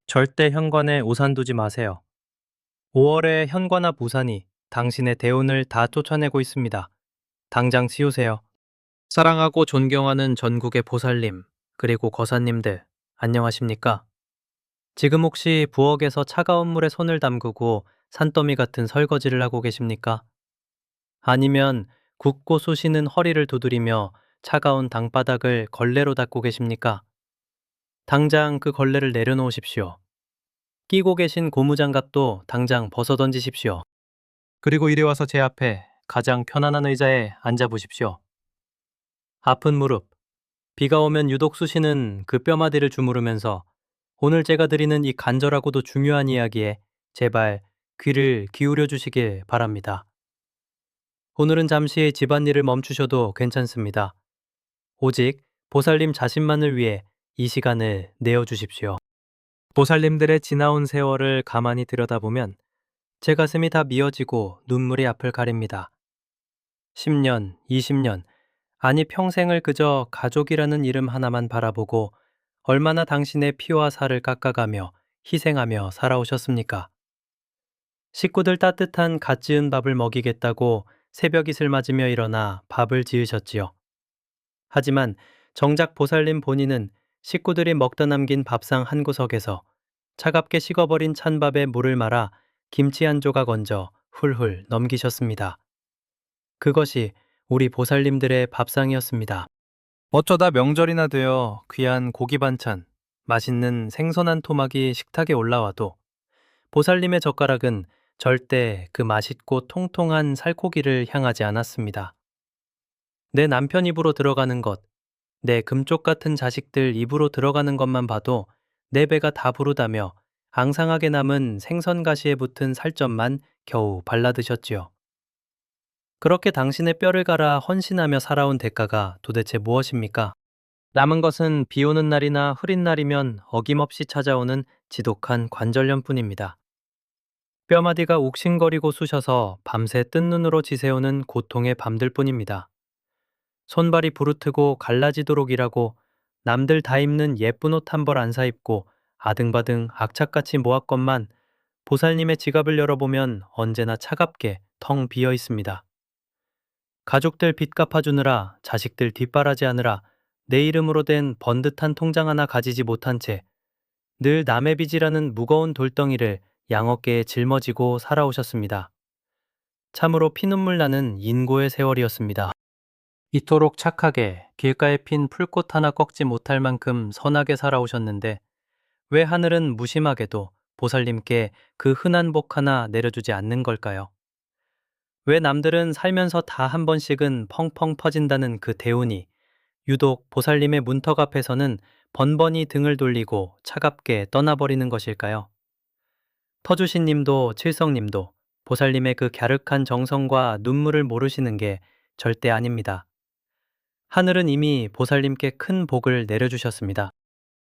절대 현관에 우산 두지 마세요. 5월에 현관 앞 우산이 당신의 대운을 다 쫓아내고 있습니다. 당장 치우세요. 사랑하고 존경하는 전국의 보살님, 그리고 거사님들, 안녕하십니까? 지금 혹시 부엌에서 차가운 물에 손을 담그고 산더미 같은 설거지를 하고 계십니까? 아니면 굽고 쑤시는 허리를 두드리며 차가운 땅바닥을 걸레로 닦고 계십니까? 당장 그 걸레를 내려놓으십시오. 끼고 계신 고무장갑도 당장 벗어던지십시오. 그리고 이리 와서 제 앞에 가장 편안한 의자에 앉아 보십시오. 아픈 무릎, 비가 오면 유독 쑤시는 그 뼈마디를 주무르면서 오늘 제가 드리는 이 간절하고도 중요한 이야기에 제발 귀를 기울여 주시길 바랍니다. 오늘은 잠시 집안일을 멈추셔도 괜찮습니다. 오직 보살님 자신만을 위해 이 시간을 내어 주십시오. 보살님들의 지나온 세월을 가만히 들여다보면 제 가슴이 다 미어지고 눈물이 앞을 가립니다. 10년, 20년, 아니 평생을 그저 가족이라는 이름 하나만 바라보고 얼마나 당신의 피와 살을 깎아가며 희생하며 살아오셨습니까? 식구들 따뜻한 갓 지은 밥을 먹이겠다고 새벽 이슬 맞으며 일어나 밥을 지으셨지요. 하지만 정작 보살님 본인은 식구들이 먹다 남긴 밥상 한 구석에서 차갑게 식어버린 찬밥에 물을 말아 김치 한 조각 얹어 훌훌 넘기셨습니다. 그것이 우리 보살님들의 밥상이었습니다. 어쩌다 명절이나 되어 귀한 고기 반찬, 맛있는 생선한 토막이 식탁에 올라와도 보살님의 젓가락은 절대 그 맛있고 통통한 살코기를 향하지 않았습니다. 내 남편 입으로 들어가는 것, 내 금쪽 같은 자식들 입으로 들어가는 것만 봐도 내 배가 다 부르다며 앙상하게 남은 생선 가시에 붙은 살점만 겨우 발라드셨지요. 그렇게 당신의 뼈를 갈아 헌신하며 살아온 대가가 도대체 무엇입니까? 남은 것은 비 오는 날이나 흐린 날이면 어김없이 찾아오는 지독한 관절염뿐입니다. 뼈마디가 욱신거리고 쑤셔서 밤새 뜬 눈으로 지새우는 고통의 밤들 뿐입니다. 손발이 부르트고 갈라지도록 일하고 남들 다 입는 예쁜 옷 한 벌 안 사입고 아등바등 악착같이 모았건만 보살님의 지갑을 열어보면 언제나 차갑게 텅 비어 있습니다. 가족들 빚 갚아주느라 자식들 뒷바라지하느라 내 이름으로 된 번듯한 통장 하나 가지지 못한 채 늘 남의 빚이라는 무거운 돌덩이를 양어깨에 짊어지고 살아오셨습니다. 참으로 피눈물 나는 인고의 세월이었습니다. 이토록 착하게 길가에 핀 풀꽃 하나 꺾지 못할 만큼 선하게 살아오셨는데 왜 하늘은 무심하게도 보살님께 그 흔한 복 하나 내려주지 않는 걸까요? 왜 남들은 살면서 다 한 번씩은 펑펑 퍼진다는 그 대운이 유독 보살님의 문턱 앞에서는 번번이 등을 돌리고 차갑게 떠나버리는 것일까요? 터주신 님도 칠성님도 보살님의 그 갸륵한 정성과 눈물을 모르시는 게 절대 아닙니다. 하늘은 이미 보살님께 큰 복을 내려주셨습니다.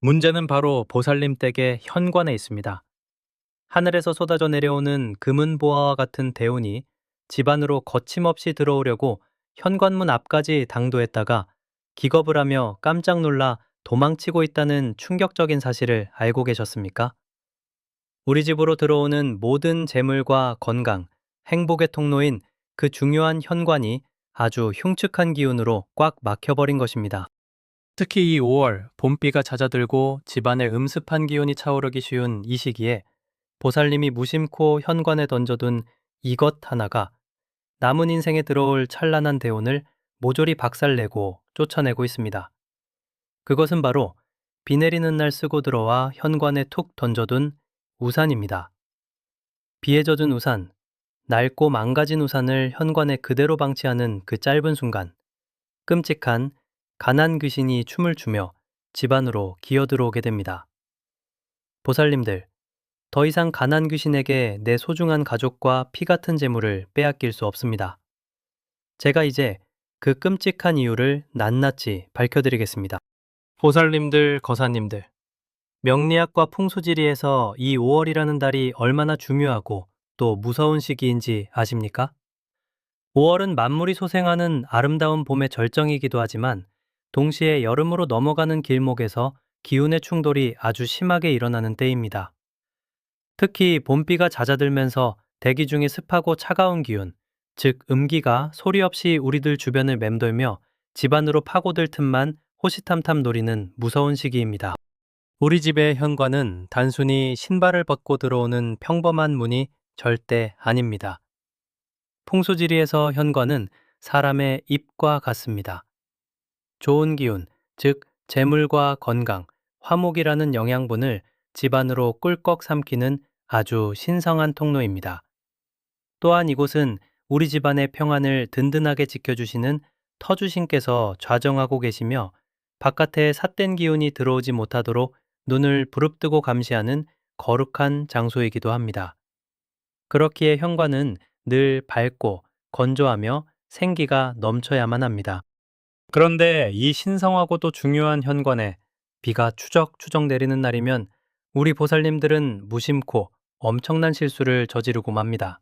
문제는 바로 보살님 댁의 현관에 있습니다. 하늘에서 쏟아져 내려오는 금은보화와 같은 대운이 집안으로 거침없이 들어오려고 현관문 앞까지 당도했다가 기겁을 하며 깜짝 놀라 도망치고 있다는 충격적인 사실을 알고 계셨습니까? 우리 집으로 들어오는 모든 재물과 건강, 행복의 통로인 그 중요한 현관이 아주 흉측한 기운으로 꽉 막혀버린 것입니다. 특히 이 5월 봄비가 잦아들고 집안에 음습한 기운이 차오르기 쉬운 이 시기에 보살님이 무심코 현관에 던져둔 이것 하나가 남은 인생에 들어올 찬란한 대운을 모조리 박살내고 쫓아내고 있습니다. 그것은 바로 비 내리는 날 쓰고 들어와 현관에 툭 던져둔 우산입니다. 비에 젖은 우산, 낡고 망가진 우산을 현관에 그대로 방치하는 그 짧은 순간, 끔찍한 가난 귀신이 춤을 추며 집 안으로 기어들어오게 됩니다. 보살님들, 더 이상 가난 귀신에게 내 소중한 가족과 피 같은 재물을 빼앗길 수 없습니다. 제가 이제 그 끔찍한 이유를 낱낱이 밝혀드리겠습니다. 보살님들, 거사님들, 명리학과 풍수지리에서 이 5월이라는 달이 얼마나 중요하고 또 무서운 시기인지 아십니까? 5월은 만물이 소생하는 아름다운 봄의 절정이기도 하지만 동시에 여름으로 넘어가는 길목에서 기운의 충돌이 아주 심하게 일어나는 때입니다. 특히 봄비가 잦아들면서 대기 중에 습하고 차가운 기운, 즉 음기가 소리 없이 우리들 주변을 맴돌며 집안으로 파고들 틈만 호시탐탐 노리는 무서운 시기입니다. 우리 집의 현관은 단순히 신발을 벗고 들어오는 평범한 문이 절대 아닙니다. 풍수지리에서 현관은 사람의 입과 같습니다. 좋은 기운, 즉 재물과 건강, 화목이라는 영양분을 집안으로 꿀꺽 삼키는 아주 신성한 통로입니다. 또한 이곳은 우리 집안의 평안을 든든하게 지켜주시는 터주신께서 좌정하고 계시며 바깥에 삿된 기운이 들어오지 못하도록 눈을 부릅뜨고 감시하는 거룩한 장소이기도 합니다. 그렇기에 현관은 늘 밝고 건조하며 생기가 넘쳐야만 합니다. 그런데 이 신성하고도 중요한 현관에 비가 추적추적 내리는 날이면 우리 보살님들은 무심코 엄청난 실수를 저지르고 맙니다.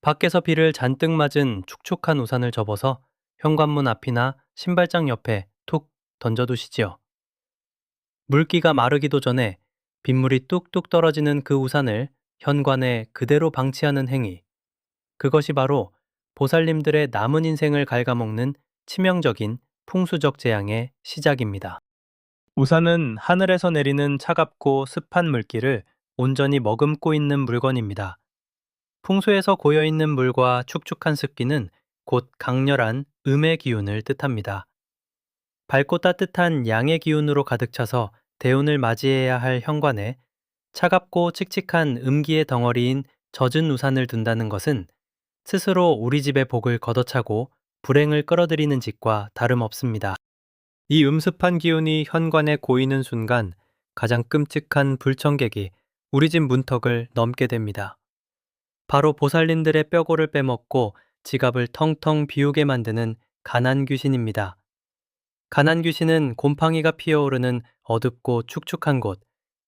밖에서 비를 잔뜩 맞은 축축한 우산을 접어서 현관문 앞이나 신발장 옆에 툭 던져두시지요. 물기가 마르기도 전에 빗물이 뚝뚝 떨어지는 그 우산을 현관에 그대로 방치하는 행위. 그것이 바로 보살님들의 남은 인생을 갉아먹는 치명적인 풍수적 재앙의 시작입니다. 우산은 하늘에서 내리는 차갑고 습한 물기를 온전히 머금고 있는 물건입니다. 풍수에서 고여있는 물과 축축한 습기는 곧 강렬한 음의 기운을 뜻합니다. 밝고 따뜻한 양의 기운으로 가득 차서 대운을 맞이해야 할 현관에 차갑고 칙칙한 음기의 덩어리인 젖은 우산을 둔다는 것은 스스로 우리 집의 복을 걷어차고 불행을 끌어들이는 짓과 다름없습니다. 이 음습한 기운이 현관에 고이는 순간 가장 끔찍한 불청객이 우리 집 문턱을 넘게 됩니다. 바로 보살님들의 뼈골을 빼먹고 지갑을 텅텅 비우게 만드는 가난 귀신입니다. 가난 귀신은 곰팡이가 피어오르는 어둡고 축축한 곳,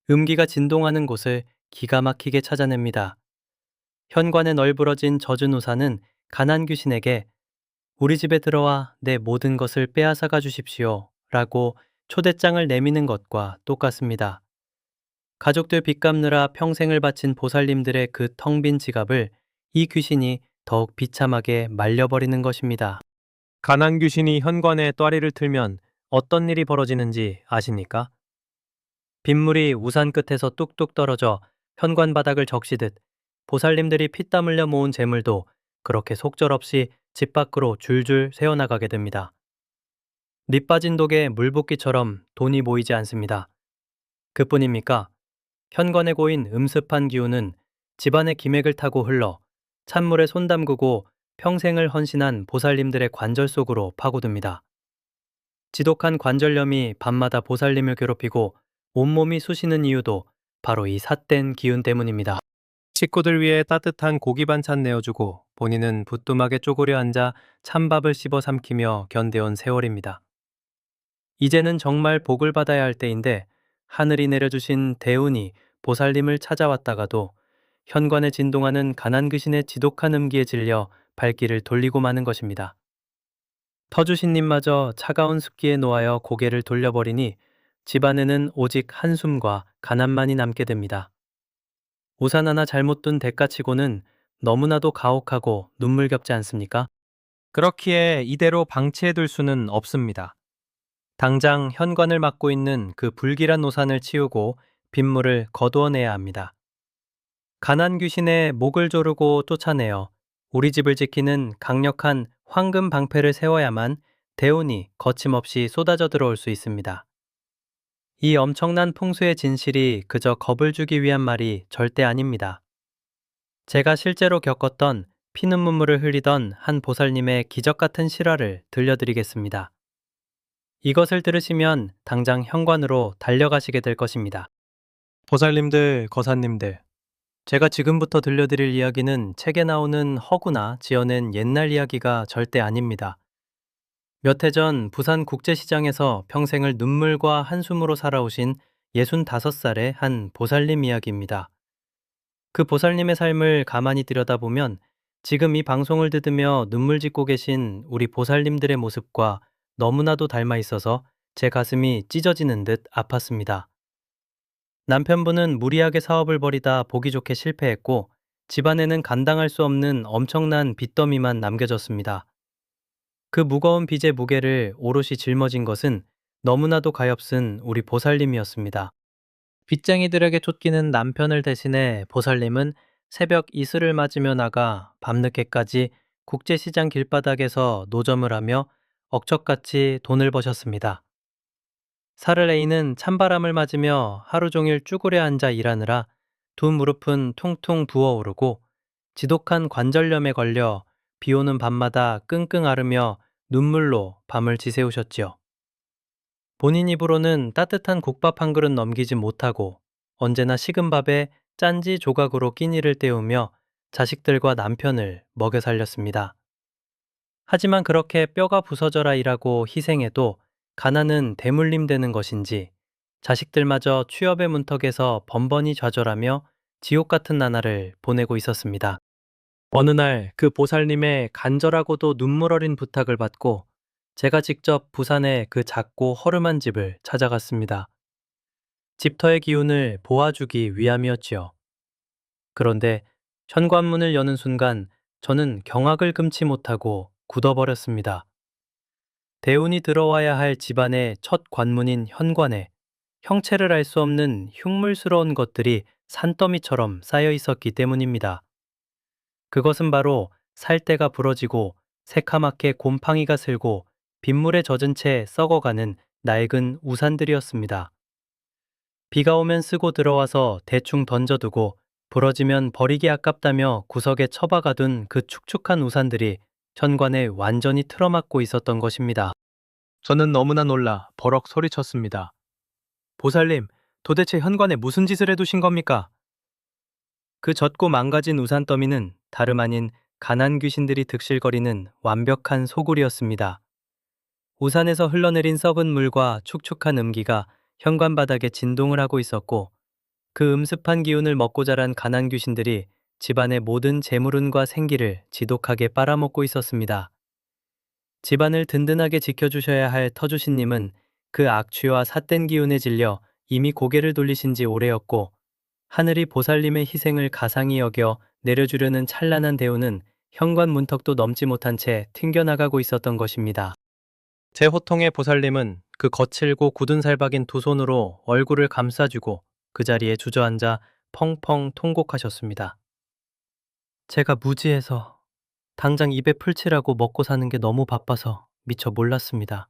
음기가 진동하는 곳을 기가 막히게 찾아냅니다. 현관에 널브러진 젖은 우산은 가난 귀신에게 우리 집에 들어와 내 모든 것을 빼앗아가 주십시오 라고 초대장을 내미는 것과 똑같습니다. 가족들 빚 갚느라 평생을 바친 보살님들의 그 텅 빈 지갑을 이 귀신이 더욱 비참하게 말려버리는 것입니다. 가난 귀신이 현관에 또아리를 틀면 어떤 일이 벌어지는지 아십니까? 빗물이 우산 끝에서 뚝뚝 떨어져 현관 바닥을 적시듯 보살님들이 피땀 흘려 모은 재물도 그렇게 속절없이 집 밖으로 줄줄 새어나가게 됩니다. 밑 빠진 독에 물 붓기처럼 돈이 모이지 않습니다. 그뿐입니까? 현관에 고인 음습한 기운은 집안의 기맥을 타고 흘러 찬물에 손 담그고 평생을 헌신한 보살님들의 관절 속으로 파고듭니다. 지독한 관절염이 밤마다 보살님을 괴롭히고 온몸이 쑤시는 이유도 바로 이 삿된 기운 때문입니다. 식구들 위해 따뜻한 고기 반찬 내어주고 본인은 부뚜막에 쪼그려 앉아 찬밥을 씹어 삼키며 견뎌온 세월입니다. 이제는 정말 복을 받아야 할 때인데 하늘이 내려주신 대운이 보살님을 찾아왔다가도 현관에 진동하는 가난 귀신의 지독한 음기에 질려 발길을 돌리고 마는 것입니다. 터주신님마저 차가운 습기에 놓아여 고개를 돌려버리니 집안에는 오직 한숨과 가난만이 남게 됩니다. 우산 하나 잘못 둔 대가치고는 너무나도 가혹하고 눈물겹지 않습니까? 그렇기에 이대로 방치해둘 수는 없습니다. 당장 현관을 막고 있는 그 불길한 우산을 치우고 빗물을 거두어내야 합니다. 가난 귀신의 목을 조르고 쫓아내어 우리 집을 지키는 강력한 황금 방패를 세워야만 대운이 거침없이 쏟아져 들어올 수 있습니다. 이 엄청난 풍수의 진실이 그저 겁을 주기 위한 말이 절대 아닙니다. 제가 실제로 겪었던 피눈 눈물을 흘리던 한 보살님의 기적 같은 실화를 들려드리겠습니다. 이것을 들으시면 당장 현관으로 달려가시게 될 것입니다. 보살님들, 거사님들, 제가 지금부터 들려드릴 이야기는 책에 나오는 허구나 지어낸 옛날 이야기가 절대 아닙니다. 몇 해 전 부산 국제시장에서 평생을 눈물과 한숨으로 살아오신 65살의 한 보살님 이야기입니다. 그 보살님의 삶을 가만히 들여다보면 지금 이 방송을 들으며 눈물 짓고 계신 우리 보살님들의 모습과 너무나도 닮아 있어서 제 가슴이 찢어지는 듯 아팠습니다. 남편분은 무리하게 사업을 벌이다 보기 좋게 실패했고 집안에는 감당할 수 없는 엄청난 빚더미만 남겨졌습니다. 그 무거운 빚의 무게를 오롯이 짊어진 것은 너무나도 가엾은 우리 보살님이었습니다. 빚쟁이들에게 쫓기는 남편을 대신해 보살님은 새벽 이슬을 맞으며 나가 밤늦게까지 국제시장 길바닥에서 노점을 하며 억척같이 돈을 버셨습니다. 사르레이는 찬바람을 맞으며 하루 종일 쭈그려 앉아 일하느라 두 무릎은 퉁퉁 부어오르고 지독한 관절염에 걸려 비 오는 밤마다 끙끙 앓으며 눈물로 밤을 지새우셨지요. 본인 입으로는 따뜻한 국밥 한 그릇 넘기지 못하고 언제나 식은 밥에 짠지 조각으로 끼니를 때우며 자식들과 남편을 먹여 살렸습니다. 하지만 그렇게 뼈가 부서져라 일하고 희생해도 가난은 대물림 되는 것인지 자식들마저 취업의 문턱에서 번번이 좌절하며 지옥 같은 나날을 보내고 있었습니다. 어느 날 그 보살님의 간절하고도 눈물 어린 부탁을 받고 제가 직접 부산의 그 작고 허름한 집을 찾아갔습니다. 집터의 기운을 보아주기 위함이었지요. 그런데 현관문을 여는 순간 저는 경악을 금치 못하고 굳어버렸습니다. 대운이 들어와야 할 집안의 첫 관문인 현관에 형체를 알 수 없는 흉물스러운 것들이 산더미처럼 쌓여 있었기 때문입니다. 그것은 바로 살대가 부러지고 새카맣게 곰팡이가 슬고 빗물에 젖은 채 썩어가는 낡은 우산들이었습니다. 비가 오면 쓰고 들어와서 대충 던져두고 부러지면 버리기 아깝다며 구석에 처박아둔 그 축축한 우산들이 현관에 완전히 틀어막고 있었던 것입니다. 저는 너무나 놀라 버럭 소리쳤습니다. 보살님, 도대체 현관에 무슨 짓을 해두신 겁니까? 그 젖고 망가진 우산 더미는 다름 아닌 가난 귀신들이 득실거리는 완벽한 소굴이었습니다. 우산에서 흘러내린 썩은 물과 축축한 음기가 현관 바닥에 진동을 하고 있었고 그 음습한 기운을 먹고 자란 가난 귀신들이 집안의 모든 재물운과 생기를 지독하게 빨아먹고 있었습니다. 집안을 든든하게 지켜주셔야 할 터주신님은 그 악취와 삿된 기운에 질려 이미 고개를 돌리신 지 오래였고 하늘이 보살님의 희생을 가상히 여겨 내려주려는 찬란한 대우는 현관 문턱도 넘지 못한 채 튕겨나가고 있었던 것입니다. 제 호통에 보살님은 그 거칠고 굳은 살박인 두 손으로 얼굴을 감싸주고 그 자리에 주저앉아 펑펑 통곡하셨습니다. 제가 무지해서 당장 입에 풀칠하고 먹고 사는 게 너무 바빠서 미처 몰랐습니다.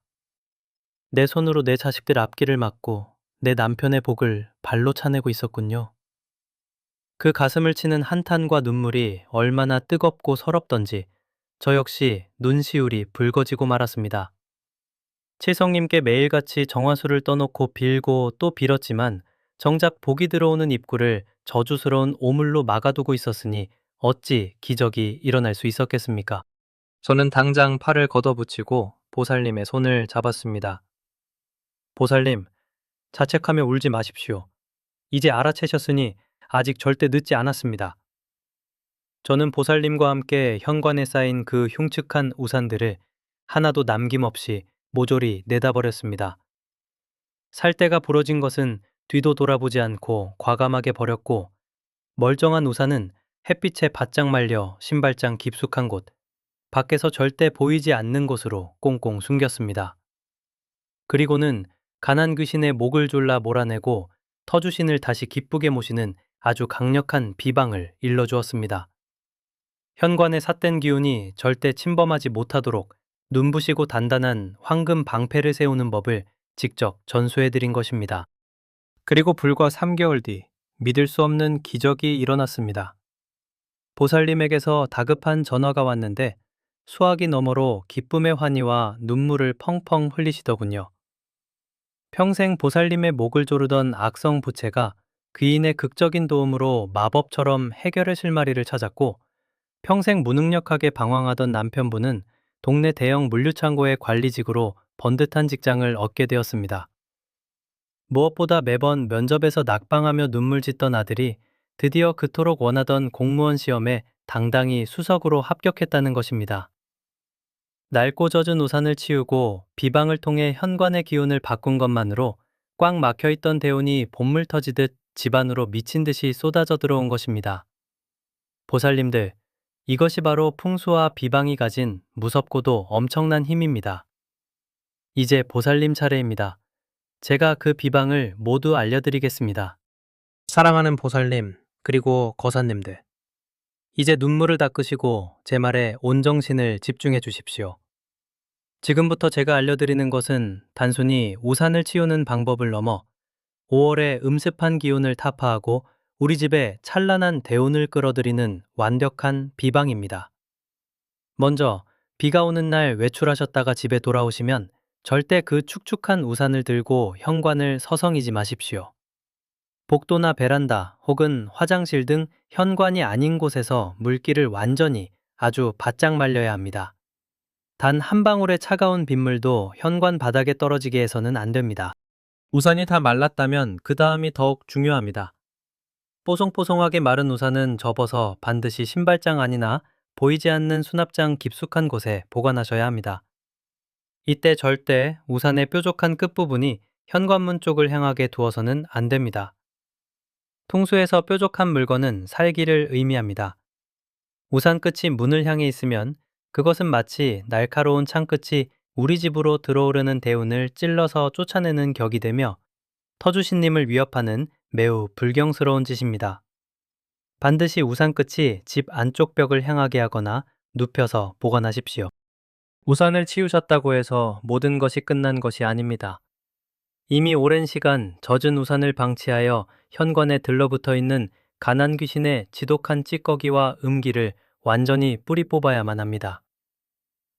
내 손으로 내 자식들 앞길을 막고 내 남편의 복을 발로 차내고 있었군요. 그 가슴을 치는 한탄과 눈물이 얼마나 뜨겁고 서럽던지 저 역시 눈시울이 붉어지고 말았습니다. 칠성님께 매일같이 정화수를 떠놓고 빌고 또 빌었지만 정작 복이 들어오는 입구를 저주스러운 오물로 막아두고 있었으니 어찌 기적이 일어날 수 있었겠습니까? 저는 당장 팔을 걷어붙이고 보살님의 손을 잡았습니다. 보살님, 자책하며 울지 마십시오. 이제 알아채셨으니 아직 절대 늦지 않았습니다. 저는 보살님과 함께 현관에 쌓인 그 흉측한 우산들을 하나도 남김없이 모조리 내다버렸습니다. 살대가 부러진 것은 뒤도 돌아보지 않고 과감하게 버렸고 멀쩡한 우산은 햇빛에 바짝 말려 신발장 깊숙한 곳, 밖에서 절대 보이지 않는 곳으로 꽁꽁 숨겼습니다. 그리고는 가난 귀신의 목을 졸라 몰아내고 터주신을 다시 기쁘게 모시는 아주 강력한 비방을 일러주었습니다. 현관의 삿된 기운이 절대 침범하지 못하도록 눈부시고 단단한 황금 방패를 세우는 법을 직접 전수해드린 것입니다. 그리고 불과 3개월 뒤 믿을 수 없는 기적이 일어났습니다. 보살님에게서 다급한 전화가 왔는데 수화기 너머로 기쁨의 환희와 눈물을 펑펑 흘리시더군요. 평생 보살님의 목을 조르던 악성 부채가 귀인의 극적인 도움으로 마법처럼 해결의 실마리를 찾았고 평생 무능력하게 방황하던 남편분은 동네 대형 물류창고의 관리직으로 번듯한 직장을 얻게 되었습니다. 무엇보다 매번 면접에서 낙방하며 눈물 짓던 아들이 드디어 그토록 원하던 공무원 시험에 당당히 수석으로 합격했다는 것입니다. 낡고 젖은 우산을 치우고 비방을 통해 현관의 기운을 바꾼 것만으로 꽉 막혀있던 대운이 본물 터지듯 집 안으로 미친 듯이 쏟아져 들어온 것입니다. 보살님들, 이것이 바로 풍수와 비방이 가진 무섭고도 엄청난 힘입니다. 이제 보살님 차례입니다. 제가 그 비방을 모두 알려드리겠습니다. 사랑하는 보살님, 그리고 거사님들. 이제 눈물을 닦으시고 제 말에 온 정신을 집중해 주십시오. 지금부터 제가 알려드리는 것은 단순히 우산을 치우는 방법을 넘어 5월의 음습한 기운을 타파하고 우리 집에 찬란한 대운을 끌어들이는 완벽한 비방입니다. 먼저 비가 오는 날 외출하셨다가 집에 돌아오시면 절대 그 축축한 우산을 들고 현관을 서성이지 마십시오. 복도나 베란다 혹은 화장실 등 현관이 아닌 곳에서 물기를 완전히 아주 바짝 말려야 합니다. 단 한 방울의 차가운 빗물도 현관 바닥에 떨어지게 해서는 안 됩니다. 우산이 다 말랐다면 그 다음이 더욱 중요합니다. 뽀송뽀송하게 마른 우산은 접어서 반드시 신발장 안이나 보이지 않는 수납장 깊숙한 곳에 보관하셔야 합니다. 이때 절대 우산의 뾰족한 끝부분이 현관문 쪽을 향하게 두어서는 안 됩니다. 통수에서 뾰족한 물건은 살기를 의미합니다. 우산 끝이 문을 향해 있으면 그것은 마치 날카로운 창끝이 우리 집으로 들어오려는 대운을 찔러서 쫓아내는 격이 되며 터주신님을 위협하는 매우 불경스러운 짓입니다. 반드시 우산 끝이 집 안쪽 벽을 향하게 하거나 눕혀서 보관하십시오. 우산을 치우셨다고 해서 모든 것이 끝난 것이 아닙니다. 이미 오랜 시간 젖은 우산을 방치하여 현관에 들러붙어 있는 가난 귀신의 지독한 찌꺼기와 음기를 완전히 뿌리 뽑아야만 합니다.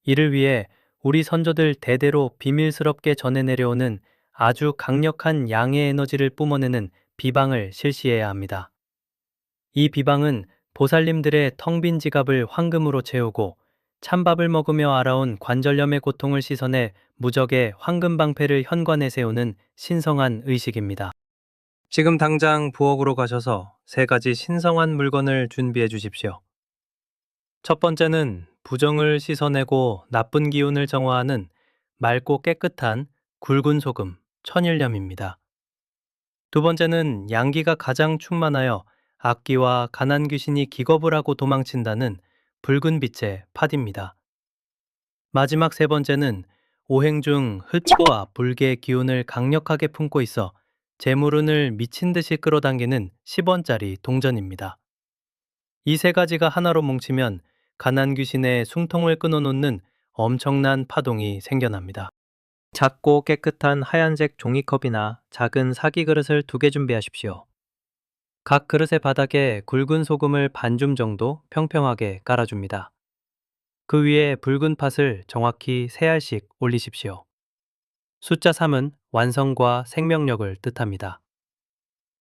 이를 위해 우리 선조들 대대로 비밀스럽게 전해 내려오는 아주 강력한 양의 에너지를 뿜어내는 비방을 실시해야 합니다. 이 비방은 보살님들의 텅 빈 지갑을 황금으로 채우고 찬밥을 먹으며 알아온 관절염의 고통을 씻어내 무적의 황금방패를 현관에 세우는 신성한 의식입니다. 지금 당장 부엌으로 가셔서 3가지 신성한 물건을 준비해 주십시오. 첫 번째는 부정을 씻어내고 나쁜 기운을 정화하는 맑고 깨끗한 굵은 소금, 천일염입니다. 두 번째는 양기가 가장 충만하여 악기와 가난 귀신이 기겁을 하고 도망친다는 붉은 빛의 팥입니다. 마지막 3번째는 오행 중 흑과 불개의 기운을 강력하게 품고 있어 재물운을 미친 듯이 끌어당기는 10원짜리 동전입니다. 이 3가지가 하나로 뭉치면 가난 귀신의 숨통을 끊어놓는 엄청난 파동이 생겨납니다. 작고 깨끗한 하얀색 종이컵이나 작은 사기 그릇을 2개 준비하십시오. 각 그릇의 바닥에 굵은 소금을 반줌 정도 평평하게 깔아줍니다. 그 위에 붉은 팥을 정확히 3알씩 올리십시오. 숫자 3은 완성과 생명력을 뜻합니다.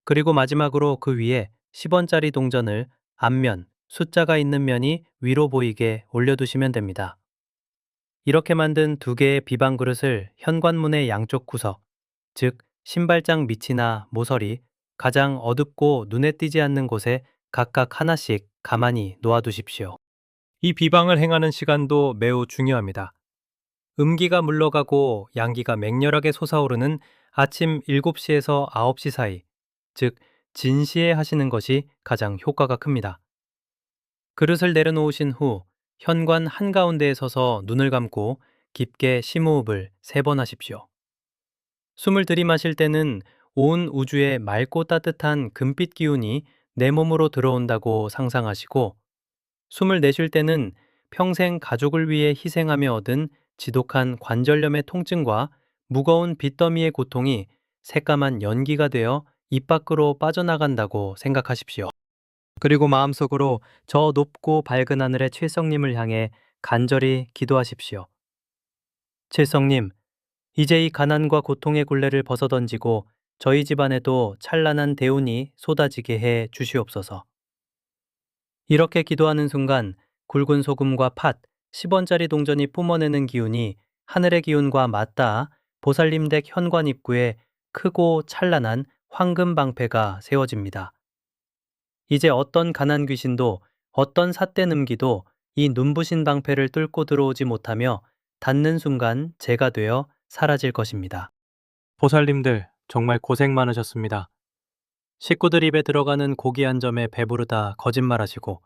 그리고 마지막으로 그 위에 10원짜리 동전을 앞면, 숫자가 있는 면이 위로 보이게 올려두시면 됩니다. 이렇게 만든 2개의 비방 그릇을 현관문의 양쪽 구석, 즉 신발장 밑이나 모서리, 가장 어둡고 눈에 띄지 않는 곳에 각각 하나씩 가만히 놓아두십시오. 이 비방을 행하는 시간도 매우 중요합니다. 음기가 물러가고 양기가 맹렬하게 솟아오르는 아침 7시에서 9시 사이, 즉 진시에 하시는 것이 가장 효과가 큽니다. 그릇을 내려놓으신 후 현관 한가운데에 서서 눈을 감고 깊게 심호흡을 3번 하십시오. 숨을 들이마실 때는 온 우주의 맑고 따뜻한 금빛 기운이 내 몸으로 들어온다고 상상하시고, 숨을 내쉴 때는 평생 가족을 위해 희생하며 얻은 지독한 관절염의 통증과 무거운 빚더미의 고통이 새까만 연기가 되어 입 밖으로 빠져나간다고 생각하십시오. 그리고 마음속으로 저 높고 밝은 하늘의 칠성님을 향해 간절히 기도하십시오. 칠성님, 이제 이 가난과 고통의 굴레를 벗어던지고 저희 집안에도 찬란한 대운이 쏟아지게 해 주시옵소서. 이렇게 기도하는 순간 굵은 소금과 팥, 10원짜리 동전이 뿜어내는 기운이 하늘의 기운과 맞닿아 보살님 댁 현관 입구에 크고 찬란한 황금 방패가 세워집니다. 이제 어떤 가난 귀신도 어떤 삿대 늠기도 이 눈부신 방패를 뚫고 들어오지 못하며 닿는 순간 제가 되어 사라질 것입니다. 보살님들 정말 고생 많으셨습니다. 식구들 입에 들어가는 고기 한 점에 배부르다 거짓말하시고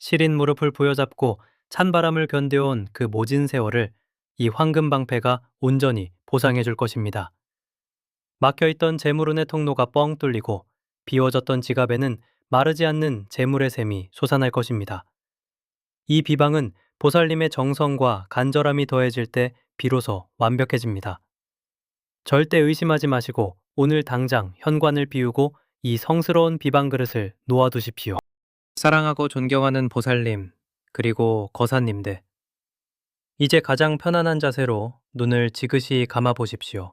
시린 무릎을 부여잡고 찬바람을 견뎌온 그 모진 세월을 이 황금방패가 온전히 보상해 줄 것입니다. 막혀있던 재물운의 통로가 뻥 뚫리고 비워졌던 지갑에는 마르지 않는 재물의 샘이 솟아날 것입니다. 이 비방은 보살님의 정성과 간절함이 더해질 때 비로소 완벽해집니다. 절대 의심하지 마시고 오늘 당장 현관을 비우고 이 성스러운 비방 그릇을 놓아두십시오. 사랑하고 존경하는 보살님, 그리고 거사님들, 이제 가장 편안한 자세로 눈을 지그시 감아 보십시오.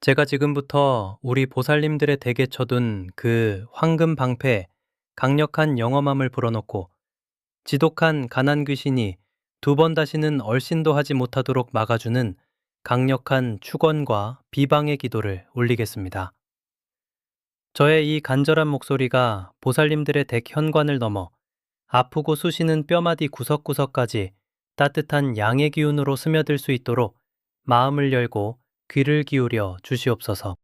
제가 지금부터 우리 보살님들의 댁에 쳐둔 그 황금 방패에 강력한 영험함을 불어넣고 지독한 가난 귀신이 두 번 다시는 얼씬도 하지 못하도록 막아주는 강력한 축원과 비방의 기도를 올리겠습니다. 저의 이 간절한 목소리가 보살님들의 댁 현관을 넘어 아프고 쑤시는 뼈마디 구석구석까지 따뜻한 양의 기운으로 스며들 수 있도록 마음을 열고 귀를 기울여 주시옵소서.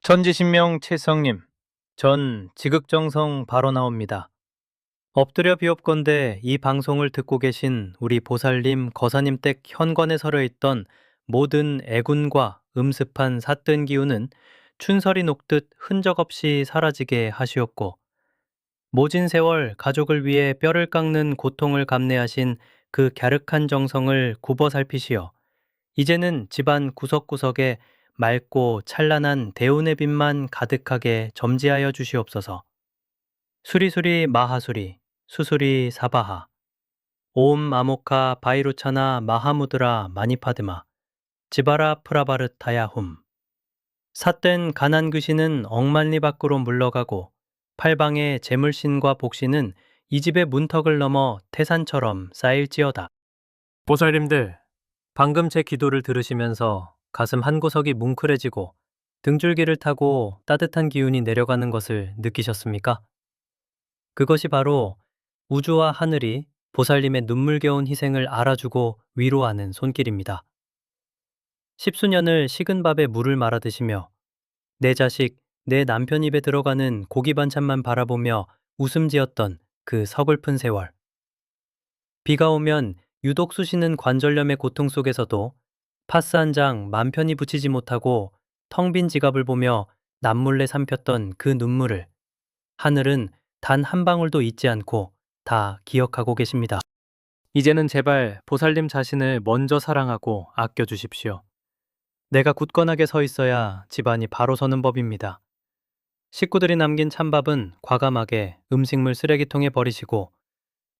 천지신명 최성님, 전 지극정성 바로 나옵니다. 엎드려 비옵건대 이 방송을 듣고 계신 우리 보살님, 거사님 댁 현관에 서려 있던 모든 애군과 음습한 사뜬 기운은 춘설이 녹듯 흔적 없이 사라지게 하시옵고 모진 세월 가족을 위해 뼈를 깎는 고통을 감내하신 그 갸륵한 정성을 굽어 살피시어 이제는 집안 구석구석에 맑고 찬란한 대운의 빛만 가득하게 점지하여 주시옵소서. 수리수리 마하수리 수수리 사바하 옴 아모카 바이루차나 마하무드라 마니파드마 지바라 프라바르타야훔 삿된 가난 귀신은 억만리 밖으로 물러가고 팔방의 재물신과 복신은 이 집의 문턱을 넘어 태산처럼 쌓일지어다. 보살님들, 방금 제 기도를 들으시면서 가슴 한 구석이 뭉클해지고 등줄기를 타고 따뜻한 기운이 내려가는 것을 느끼셨습니까? 그것이 바로 우주와 하늘이 보살님의 눈물겨운 희생을 알아주고 위로하는 손길입니다. 십수년을 식은 밥에 물을 말아 드시며 내 자식, 내 남편 입에 들어가는 고기 반찬만 바라보며 웃음 지었던 그 서글픈 세월. 비가 오면 유독 쑤시는 관절염의 고통 속에서도 파스 한 장 맘 편히 붙이지 못하고 텅 빈 지갑을 보며 남몰래 삼켰던 그 눈물을 하늘은 단 한 방울도 잊지 않고 다 기억하고 계십니다. 이제는 제발 보살님 자신을 먼저 사랑하고 아껴주십시오. 내가 굳건하게 서 있어야 집안이 바로 서는 법입니다. 식구들이 남긴 찬밥은 과감하게 음식물 쓰레기통에 버리시고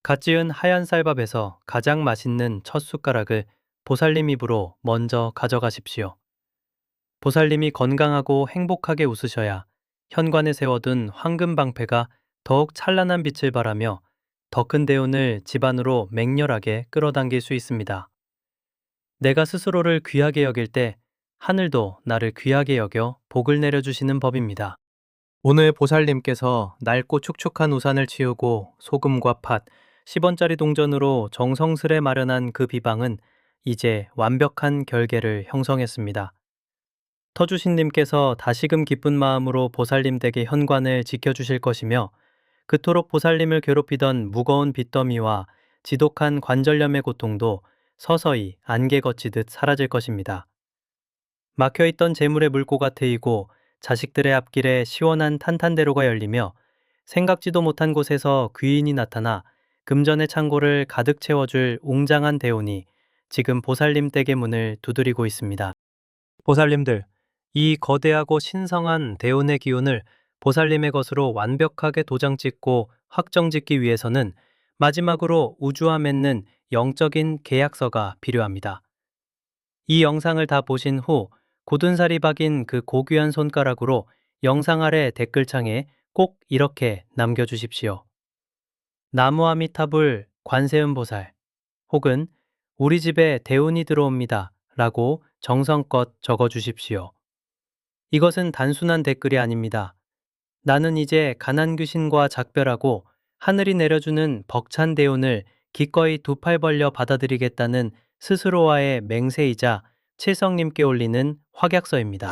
갓 지은 하얀 쌀밥에서 가장 맛있는 첫 숟가락을 보살님 입으로 먼저 가져가십시오. 보살님이 건강하고 행복하게 웃으셔야 현관에 세워둔 황금 방패가 더욱 찬란한 빛을 발하며 더 큰 대운을 집안으로 맹렬하게 끌어당길 수 있습니다. 내가 스스로를 귀하게 여길 때 하늘도 나를 귀하게 여겨 복을 내려주시는 법입니다. 오늘 보살님께서 낡고 축축한 우산을 치우고 소금과 팥, 10원짜리 동전으로 정성스레 마련한 그 비방은 이제 완벽한 결계를 형성했습니다. 터주신님께서 다시금 기쁜 마음으로 보살님 댁의 현관을 지켜주실 것이며 그토록 보살님을 괴롭히던 무거운 빚더미와 지독한 관절염의 고통도 서서히 안개 걷히듯 사라질 것입니다. 막혀있던 재물의 물고가 트이고 자식들의 앞길에 시원한 탄탄대로가 열리며 생각지도 못한 곳에서 귀인이 나타나 금전의 창고를 가득 채워줄 웅장한 대운이 지금 보살님 댁의 문을 두드리고 있습니다. 보살님들, 이 거대하고 신성한 대운의 기운을 보살님의 것으로 완벽하게 도장 찍고 확정 짓기 위해서는 마지막으로 우주와 맺는 영적인 계약서가 필요합니다. 이 영상을 다 보신 후 굳은 살이 박인 그 고귀한 손가락으로 영상 아래 댓글창에 꼭 이렇게 남겨주십시오. 나무아미타불 관세음보살 혹은 우리 집에 대운이 들어옵니다 라고 정성껏 적어주십시오. 이것은 단순한 댓글이 아닙니다. 나는 이제 가난 귀신과 작별하고 하늘이 내려주는 벅찬 대운을 기꺼이 두 팔 벌려 받아들이겠다는 스스로와의 맹세이자 칠성님께 올리는 확약서입니다.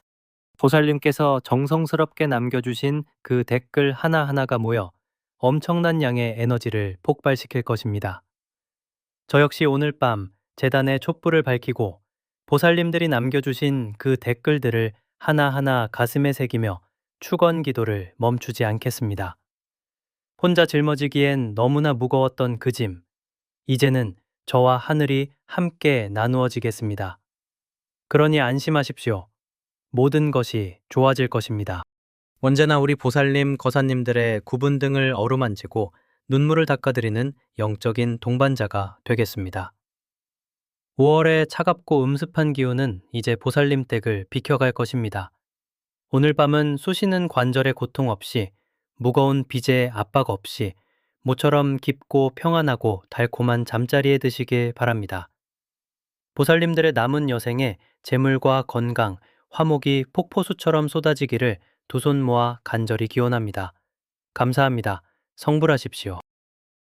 보살님께서 정성스럽게 남겨주신 그 댓글 하나하나가 모여 엄청난 양의 에너지를 폭발시킬 것입니다. 저 역시 오늘 밤 재단에 촛불을 밝히고 보살님들이 남겨주신 그 댓글들을 하나하나 가슴에 새기며 축원 기도를 멈추지 않겠습니다. 혼자 짊어지기엔 너무나 무거웠던 그 짐, 이제는 저와 하늘이 함께 나누어지겠습니다. 그러니 안심하십시오. 모든 것이 좋아질 것입니다. 언제나 우리 보살님, 거사님들의 구분 등을 어루만지고 눈물을 닦아드리는 영적인 동반자가 되겠습니다. 5월의 차갑고 음습한 기운은 이제 보살님 댁을 비켜갈 것입니다. 오늘 밤은 쑤시는 관절의 고통 없이, 무거운 빚의 압박 없이 모처럼 깊고 평안하고 달콤한 잠자리에 드시길 바랍니다. 보살님들의 남은 여생에 재물과 건강, 화목이 폭포수처럼 쏟아지기를 두 손 모아 간절히 기원합니다. 감사합니다. 성불하십시오.